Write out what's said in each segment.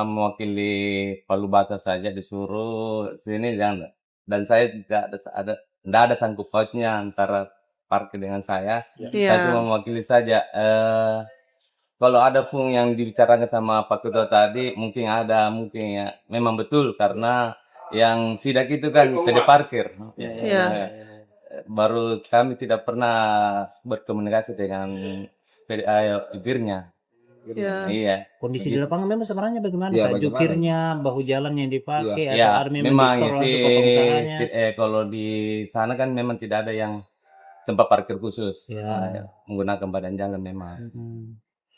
cuma mewakili Palu Basa saja disuruh sini jangan, dan saya tidak ada sangkut pautnya antara parkir dengan saya. Saya cuma Iya. mewakili saja. Kalau ada pun yang dibicarakan sama Pak Ketua tadi, mungkin ya memang betul karena yang sidak itu kan PD parkir. Iya. Baru kami tidak pernah berkomunikasi dengan jubirnya. Iya. Iya. Kondisi di lapangan memang sebenarnya bagaimana Iya, Pak? bagaimana? Jukirnya, bahu jalan yang dipakai, atau Ya, ada memang memang di store langsung sih. ke pengusahanya? Kalau di sana kan memang tidak ada yang tempat parkir khusus. Ya. Menggunakan badan jalan memang.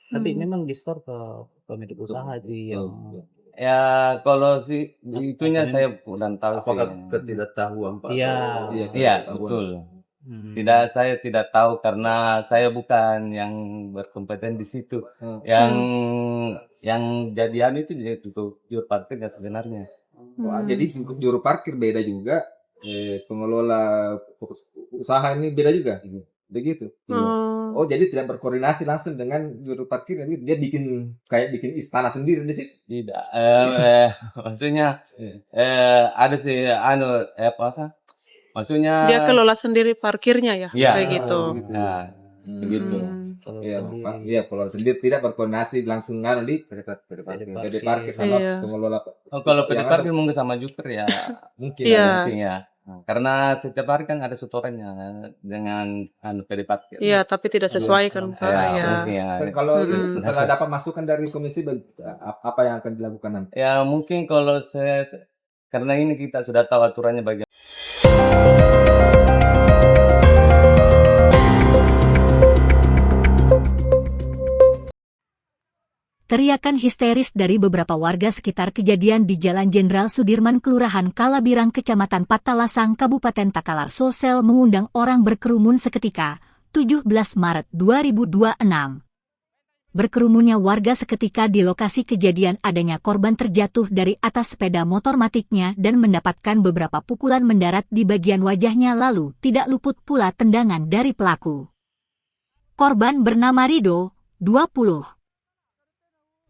Tapi memang di store ke pemilik usaha itu yang Ya kalau sih itunya saya kurang tahu sih. Apakah ketidaktahuan Pak? Iya. Iya, betul. Saya tidak tahu karena saya bukan yang berkompeten di situ. Yang jadian itu juru parkirnya sebenarnya. Jadi juru parkir beda juga, pengelola usaha ini beda juga, begitu. Oh, jadi tidak berkoordinasi langsung dengan juru parkir, jadi dia bikin istana sendiri di situ. Tidak, maksudnya ada sih maksudnya Dia kelola sendiri parkirnya ya, Iya. kayak gitu. Nah, begitu. Iya, kalau sendiri tidak berkoordinasi langsung di PD parkir sama Iya. pengelola. Kalau PD parkir mungkin sama Juper ya, mungkin ya. Karena setiap hari kan ada setorannya dengan PD parkir. Iya, tapi tidak sesuai kan Pak. Ya. Kalau setelah dapat masukan dari komisi, apa yang akan dilakukan nanti? Ya mungkin kalau karena ini kita sudah tahu aturannya bagaimana. Teriakan histeris dari beberapa warga sekitar kejadian di Jalan Jenderal Sudirman, Kelurahan Kalabirang, Kecamatan Patalasang, Kabupaten Takalar, Sulsel mengundang orang berkerumun seketika, 17 Maret 2026. Berkerumunnya warga seketika di lokasi kejadian adanya korban terjatuh dari atas sepeda motor matiknya dan mendapatkan beberapa pukulan mendarat di bagian wajahnya, lalu tidak luput pula tendangan dari pelaku. Korban bernama Rido, 20.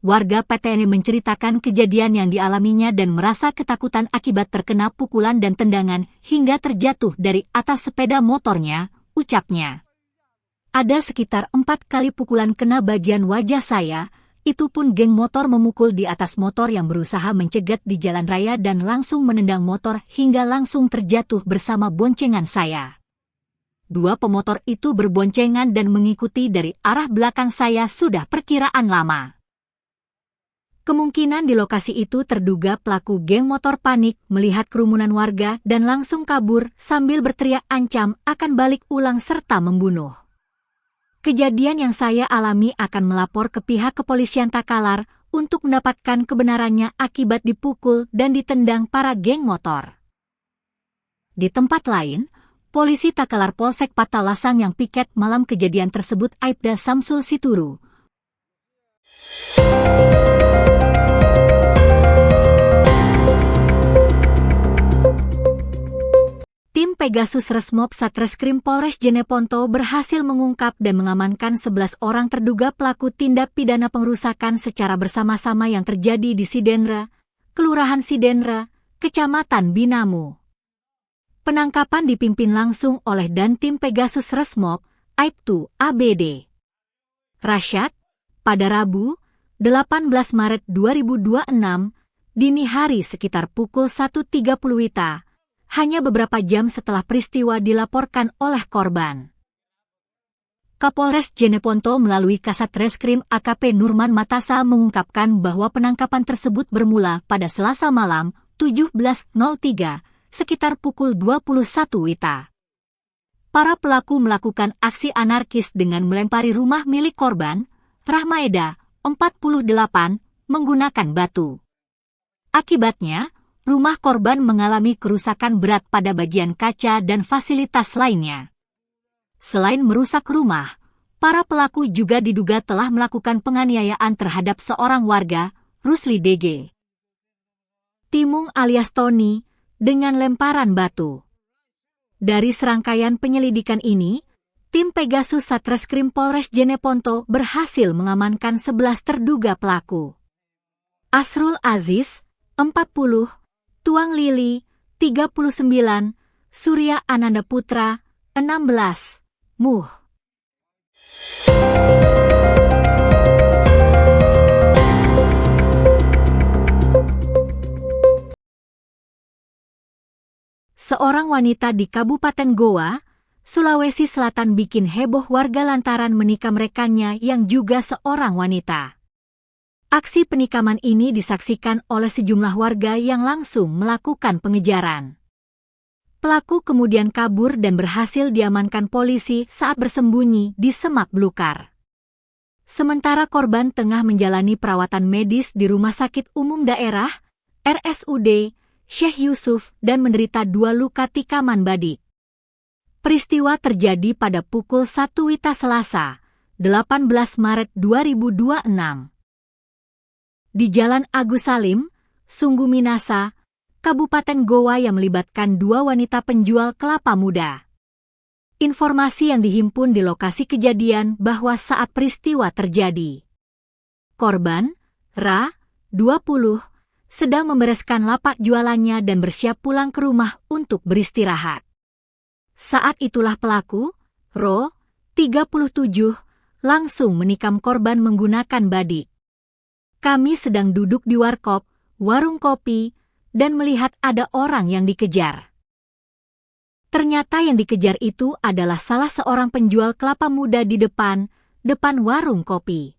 Warga PTN menceritakan kejadian yang dialaminya dan merasa ketakutan akibat terkena pukulan dan tendangan hingga terjatuh dari atas sepeda motornya, ucapnya. Ada sekitar 4 kali pukulan kena bagian wajah saya, itu pun geng motor memukul di atas motor yang berusaha mencegat di jalan raya dan langsung menendang motor hingga langsung terjatuh bersama boncengan saya. 2 pemotor itu berboncengan dan mengikuti dari arah belakang saya sudah perkiraan lama. Kemungkinan di lokasi itu terduga pelaku geng motor panik melihat kerumunan warga dan langsung kabur sambil berteriak ancam akan balik ulang serta membunuh. Kejadian yang saya alami akan melapor ke pihak kepolisian Takalar untuk mendapatkan kebenarannya akibat dipukul dan ditendang para geng motor. Di tempat lain, polisi Takalar Polsek Patalasang yang piket malam kejadian tersebut Aibda Samsul Situru. Tim Pegasus Resmob Satreskrim Polres Jeneponto berhasil mengungkap dan mengamankan 11 orang terduga pelaku tindak pidana pengerusakan secara bersama-sama yang terjadi di Sidendra, Kelurahan Sidendra, Kecamatan Binamu. Penangkapan dipimpin langsung oleh Dantim Pegasus Resmob, Aibtu ABD Rasyad, pada Rabu, 18 Maret 2026, dini hari sekitar pukul 1.30 WITA, hanya beberapa jam setelah peristiwa dilaporkan oleh korban. Kapolres Jeneponto melalui Kasat Reskrim AKP Nurman Matasa mengungkapkan bahwa penangkapan tersebut bermula pada Selasa malam, 17.03, sekitar pukul 21 WITA. Para pelaku melakukan aksi anarkis dengan melempari rumah milik korban, Rahmaeda, 48, menggunakan batu. Akibatnya, rumah korban mengalami kerusakan berat pada bagian kaca dan fasilitas lainnya. Selain merusak rumah, para pelaku juga diduga telah melakukan penganiayaan terhadap seorang warga, Rusli DG Timung alias Tony, dengan lemparan batu. Dari serangkaian penyelidikan ini, tim Pegasus Satreskrim Polres Jeneponto berhasil mengamankan 11 terduga pelaku. Asrul Aziz, 40, Tuang Lili, 39, Surya Ananda Putra, 16, Muh. Seorang wanita di Kabupaten Goa, Sulawesi Selatan bikin heboh warga lantaran menikam rekannya yang juga seorang wanita. Aksi penikaman ini disaksikan oleh sejumlah warga yang langsung melakukan pengejaran. Pelaku kemudian kabur dan berhasil diamankan polisi saat bersembunyi di semak belukar. Sementara korban tengah menjalani perawatan medis di Rumah Sakit Umum Daerah, RSUD, Syekh Yusuf dan menderita 2 luka tikaman badik. Peristiwa terjadi pada pukul 1 WITA Selasa, 18 Maret 2026. Di Jalan Agus Salim, Sungguh Minasa, Kabupaten Goa yang melibatkan 2 wanita penjual kelapa muda. Informasi yang dihimpun di lokasi kejadian bahwa saat peristiwa terjadi, korban, Ra, 20, sedang membereskan lapak jualannya dan bersiap pulang ke rumah untuk beristirahat. Saat itulah pelaku, Ro, 37, langsung menikam korban menggunakan badik. Kami sedang duduk di warkop, warung kopi, dan melihat ada orang yang dikejar. Ternyata yang dikejar itu adalah salah seorang penjual kelapa muda di depan warung kopi.